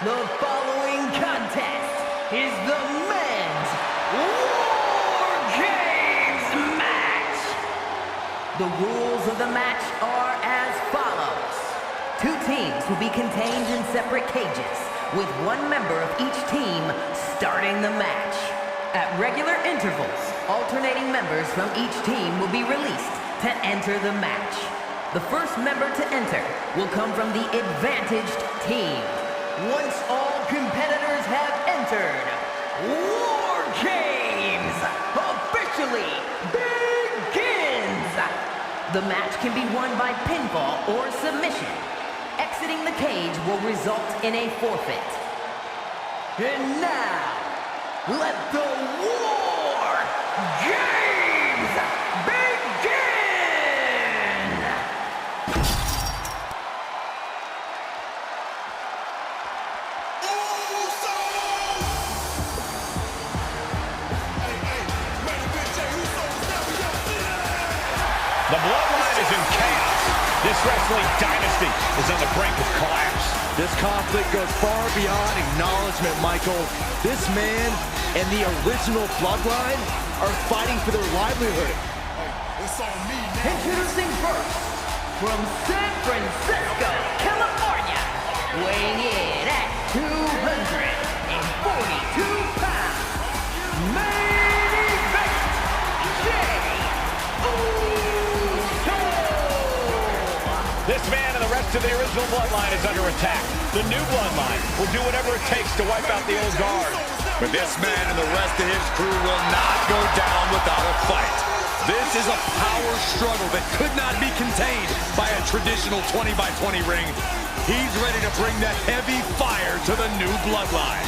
The following contest is the men's Wargames match. The rules of the match are as follows. Two teams will be contained in separate cages, with one member of each team starting the match. At regular intervals, alternating members from each team will be released to enter the match. The first member to enter will come from the advantaged team. Once all competitors have entered, Wargames officially begins! The match can be won by pinfall or submission. Exiting the cage will result in a forfeit. And now, let the Wargames begin! The Bloodline is in chaos. This wrestling dynasty is on the brink of collapse. This conflict goes far beyond acknowledgement, Michael. This man and the original Bloodline are fighting for their livelihood. It's on me now. Introducing first, from San Francisco, California, weighing in at 242 pounds, main event, Jay Uso! This man and the rest of the original Bloodline is under attack. The new Bloodline will do whatever it takes to wipe out the old guard. But this man and the rest of his crew will not go down without a fight. This is a power struggle that could not be contained by a traditional 20-by-20 ring. He's ready to bring that heavy fire to the new Bloodline.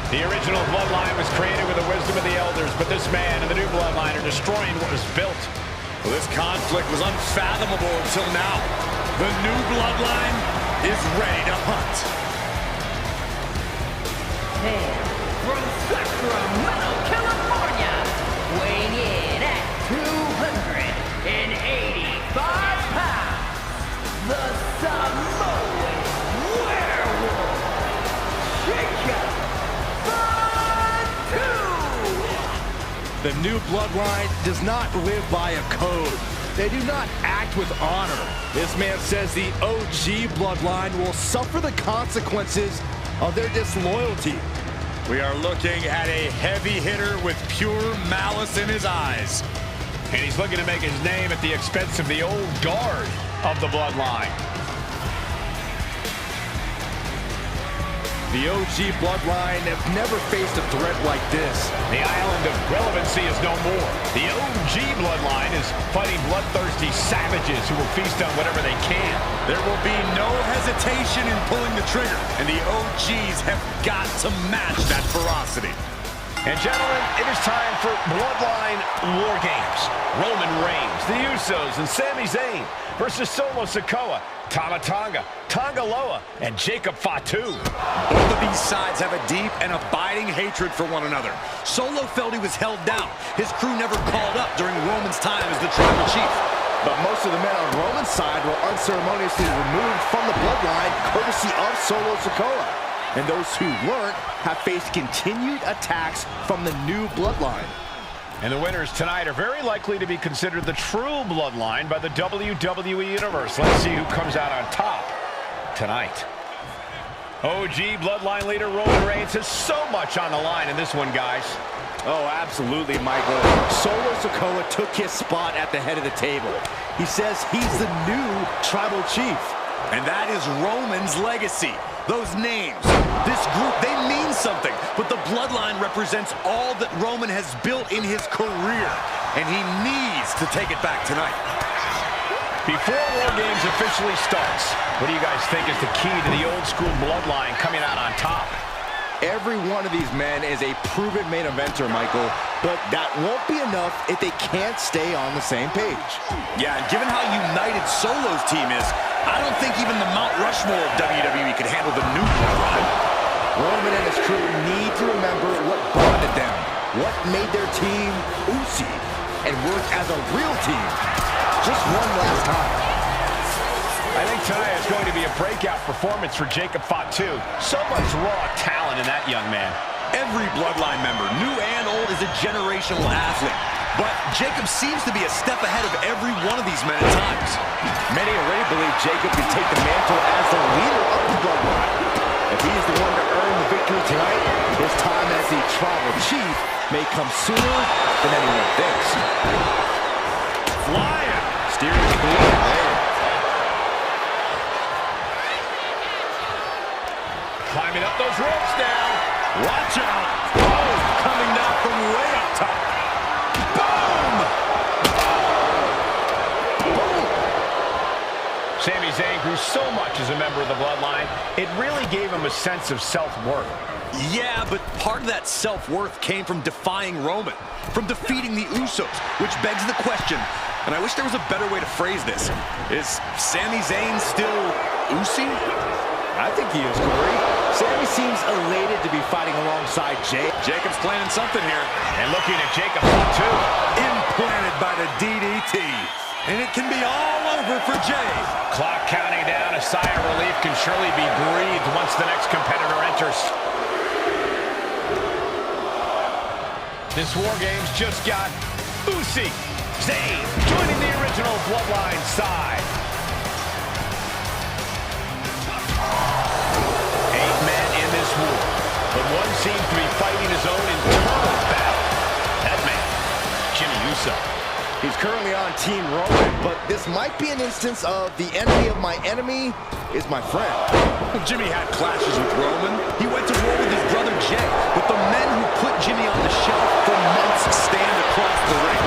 The original Bloodline was created with the wisdom of the elders, but this man and the new Bloodline are destroying what was built. Well, this conflict was unfathomable until now. The new Bloodline is ready to hunt. And from Sacramento, California, weighing in at 285 pounds, the Samoan werewolf, Jacob. The new Bloodline does not live by a code. They do not act with honor. This man says the OG Bloodline will suffer the consequences of their disloyalty. We are looking at a heavy hitter with pure malice in his eyes. And he's looking to make his name at the expense of the old guard of the Bloodline. The OG Bloodline have never faced a threat like this. The island of relevancy is no more. The OG Bloodline is fighting bloodthirsty savages who will feast on whatever they can. There will be no hesitation in pulling the trigger, and the OGs have got to match that ferocity. And gentlemen, it is time for Bloodline Wargames. Roman Reigns, the Usos, and Sami Zayn versus Solo Sikoa, Tama Tonga, Tonga Loa, and Jacob Fatu. Both of these sides have a deep and abiding hatred for one another. Solo felt he was held down. His crew never called up during Roman's time as the tribal chief. But most of the men on Roman's side were unceremoniously removed from the Bloodline, courtesy of Solo Sikoa. And those who weren't have faced continued attacks from the new Bloodline. And the winners tonight are very likely to be considered the true Bloodline by the WWE Universe. Let's see who comes out on top tonight. OG Bloodline leader Roman Reigns has so much on the line in this one, guys. Oh, absolutely, Michael. Solo Sikoa took his spot at the head of the table. He says he's the new tribal chief. And that is Roman's legacy. Those names, this group, they mean something. But the Bloodline represents all that Roman has built in his career. And he needs to take it back tonight. Before Wargames officially starts, what do you guys think is the key to the old school Bloodline coming out on top? Every one of these men is a proven main eventer, Michael, but that won't be enough if they can't stay on the same page. Yeah, and given how united Solo's team is, I don't think even the Mount Rushmore of WWE could handle the new Bloodline. Roman and his crew need to remember what bonded them, what made their team Uzi, and work as a real team. Just one last time. I think tonight is going to be a breakout performance for Jacob Fatu. So much raw talent in that young man. Every Bloodline member, new and old, is a generational athlete. But Jacob seems to be a step ahead of every one of these men at times. Many already believe Jacob can take the mantle as the leader of the Bloodline. If he's the one to earn the victory tonight, his time as the tribal chief may come sooner than anyone thinks. Flying. Steering clear there. Climbing up those ropes now. Watch out. Oh, coming down from way up top. Boom! Sami Zayn grew so much as a member of the Bloodline, it really gave him a sense of self-worth. Yeah, but part of that self-worth came from defying Roman, from defeating the Usos, which begs the question, and I wish there was a better way to phrase this. Is Sami Zayn still Uzi? I think he is, Corey. Sami seems elated to be fighting alongside Jay. Jacob's planning something here. And looking at Jacob too. Implanted by the DDT. And it can be all over for Jay. Clock counting down. A sigh of relief can surely be breathed once the next competitor enters. This Wargames just got Uzi. Zayn joining the original Bloodline side. 8 men in this war, but one seems to be fighting his own internal battle. That man, Jimmy Uso. He's currently on Team Roman, but this might be an instance of the enemy of my enemy is my friend. Jimmy had clashes with Roman. He went to war with his brother Jay, but the men who put Jimmy on the shelf for months stand across the ring.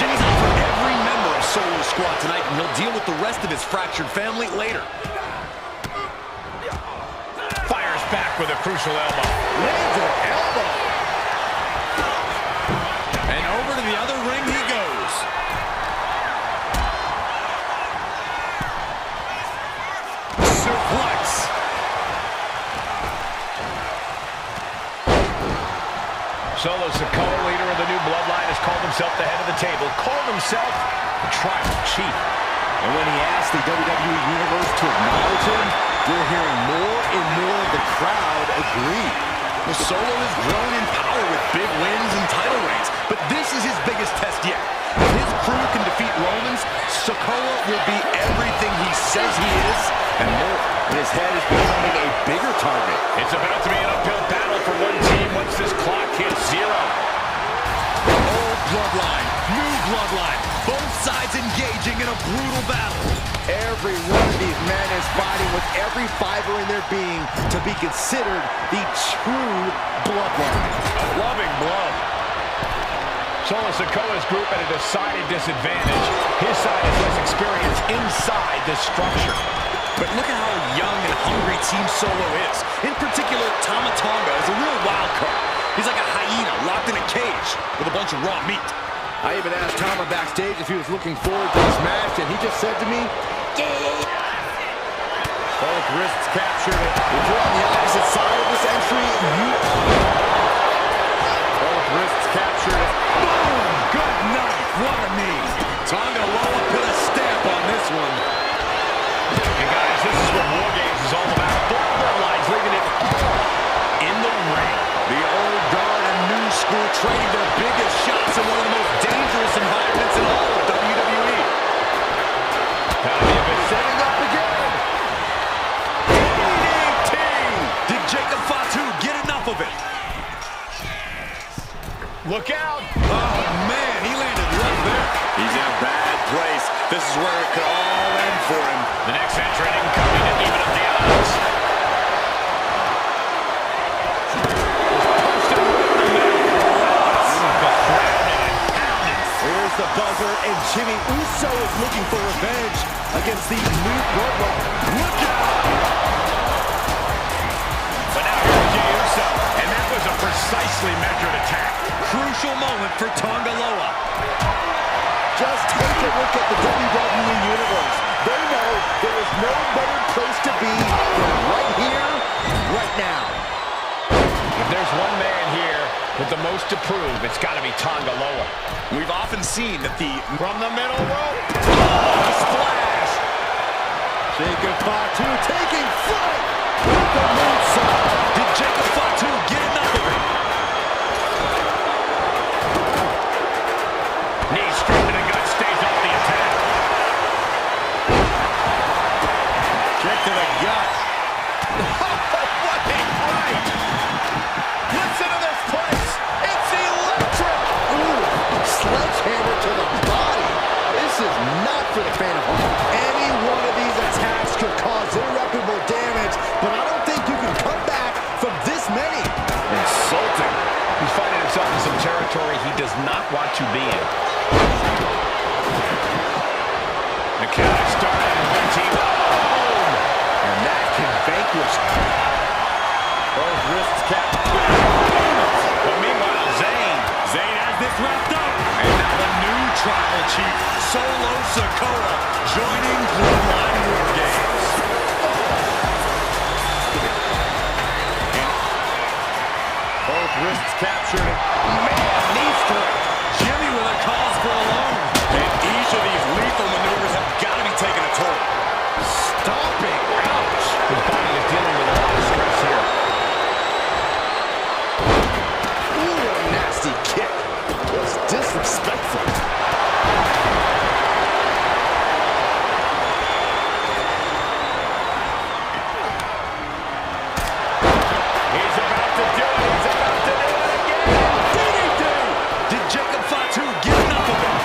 Jimmy's out for every member of Solo's squad tonight, and he'll deal with the rest of his fractured family later. Fires back with a crucial elbow. Lands an elbow. And over to the other ring he goes. Suplex. Solo Sikoa, leader of the new Bloodline, has called himself the head of the table, called himself the tribal chief. And when he asked the WWE Universe to acknowledge him, we're hearing more and more of the crowd agree. Well, Solo has grown in power with big wins and title reigns, but this is his biggest test yet. If his crew can defeat Rollins, Sikoa will be everything he says he is and more. And his head is becoming a bigger target. It's about to be an uphill battle for one team once this clock hits 0. Old Bloodline, new Bloodline, both sides engaging in a brutal battle. Every one of these men is fighting with every fiber in their being to be considered the true Bloodline. A loving blow. Solo Sikoa's group at a decided disadvantage. His side has less experience inside this structure. But look at how young and hungry Team Solo is. In particular, Tama Tonga is a real wild card. He's like a hyena locked in a cage with a bunch of raw meat. I even asked Tama backstage if he was looking forward to this match, and he just said to me, both wrists captured. If you're on the opposite side of this entry, you are. Both wrists captured. Boom! Good night. What a knee. Tonga Loa put a stamp on this one. And guys, this is what Wargames is all about. Both Bloodlines leaving it all in the ring. The old guard and new school trading their biggest shots in one of the most dangerous environments in all of WWE. Gotta be a bit Setting up again. DDT! Did Jacob Fatu get enough of it? Look out! Oh, man, he landed right there. He's in a bad place. This is where it could all end for him. The next entrant incoming to even up the odds. Here's the buzzer, and Jimmy Uso is looking for revenge against the new Bloodline. Look out! But now here's Jey Uso. was a precisely measured attack. Crucial moment for Tongaloa. Just take a look at the WWE Universe. They know there is no better place to be than right here, right now. If there's one man here with the most to prove, it's got to be Tongaloa. We've often seen that From the middle rope. Oh, splash! Jacob Fatu taking flight with the moonsault. Did Jacob Fatu get enough of it? Knee straight to the gut, stays off the attack. Kick to the gut. What a right! Listen to this place! It's electric! Ooh, sledgehammer to the body. This is not for the faint of heart. Any one of these attacks could cause irreparable damage, but I don't think you can come back from this many. Insulting. He's finding himself in some territory he does not want to be in. The count has started. One team. Boom! And that can vanquish. Both wrists capped. But meanwhile, Zayn has this wrapped up. And now the new tribal chief, Solo Sikoa, joining Bloodline Wargames. Both wrists captured. Man, knee strike. Jimmy with a cause for alarm. And each of these lethal maneuvers have got to be taking a toll. Stomping. Ouch. his body is dealing with a lot of stress here. Ooh, what a nasty kick. Just disrespectful. He's about to do it. He's about to do it again. Did Jacob Fatu get enough of it?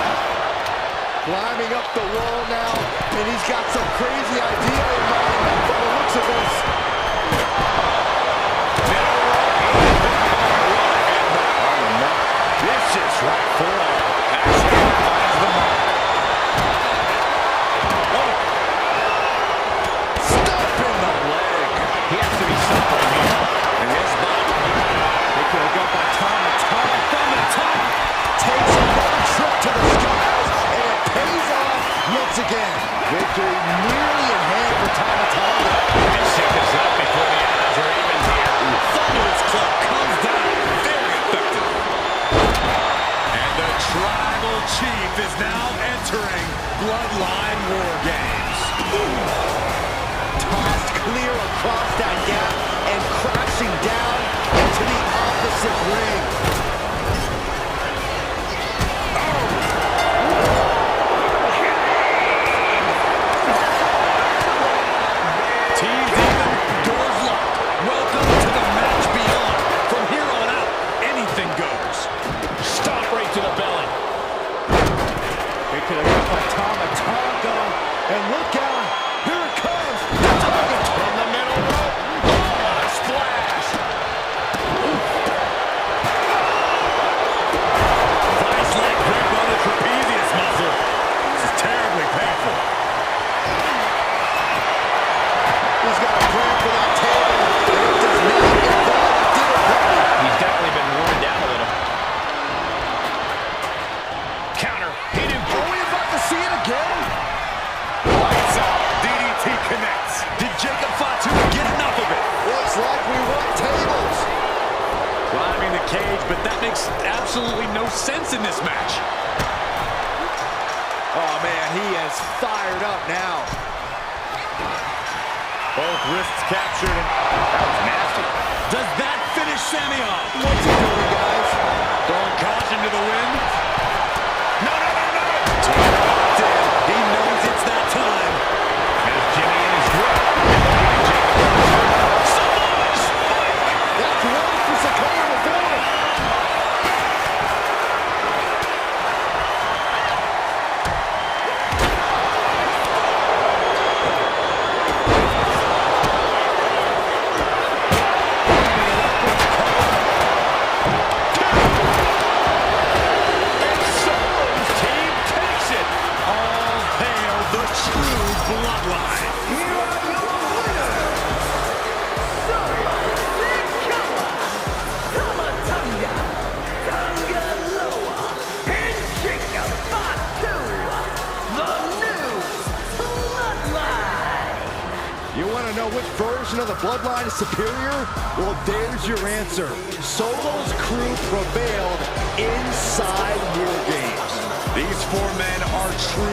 Climbing up the wall now, and he's got some crazy idea in mind from the looks of this. Vicious right forearm. As he finds the mark. Stop in the leg. He has to be suffering here. And his body. They could have got by Tom from the top. Takes another trip to the skies, and it pays off once again. Victory nearly in hand for Tama Tonga. His shake is up before the odds are even here. Thunderous club comes down. Very effective. And the tribal chief is now entering Bloodline Wargames. Tossed clear across that gap and crashing down into the opposite ring. Teams even, doors locked. Welcome to the match beyond. From here on out, anything goes. Stop right to the belly. They could have got by Tama Tonga. And look out, here it comes. The target From the middle rope. Oh, a splash. Vice-like grip on the trapezius muscle. This is terribly painful. He's got a plan for that table, and it does not involve a dinner party. He's definitely been worn down a little. Counter. He didn't. Are we about to see it again? Lights out. DDT connects. Did Jacob Fatu get enough of it? Looks like we want tables. Climbing the cage, but that makes absolutely no sense in this match. Oh, man, he is fired up now. Both wrists captured. That was nasty. Does that finish Sammy off? What's he doing, guys? Throwing caution to the wind. No, no, no, no. Locked in. He knows it's that time. There's Jimmy in his grip. Samoa Spike. That's one for Sikoa before. And Solo's want to know which version of the Bloodline is superior? Well, there's your answer. Solo's crew prevailed inside Wargames. These four men are true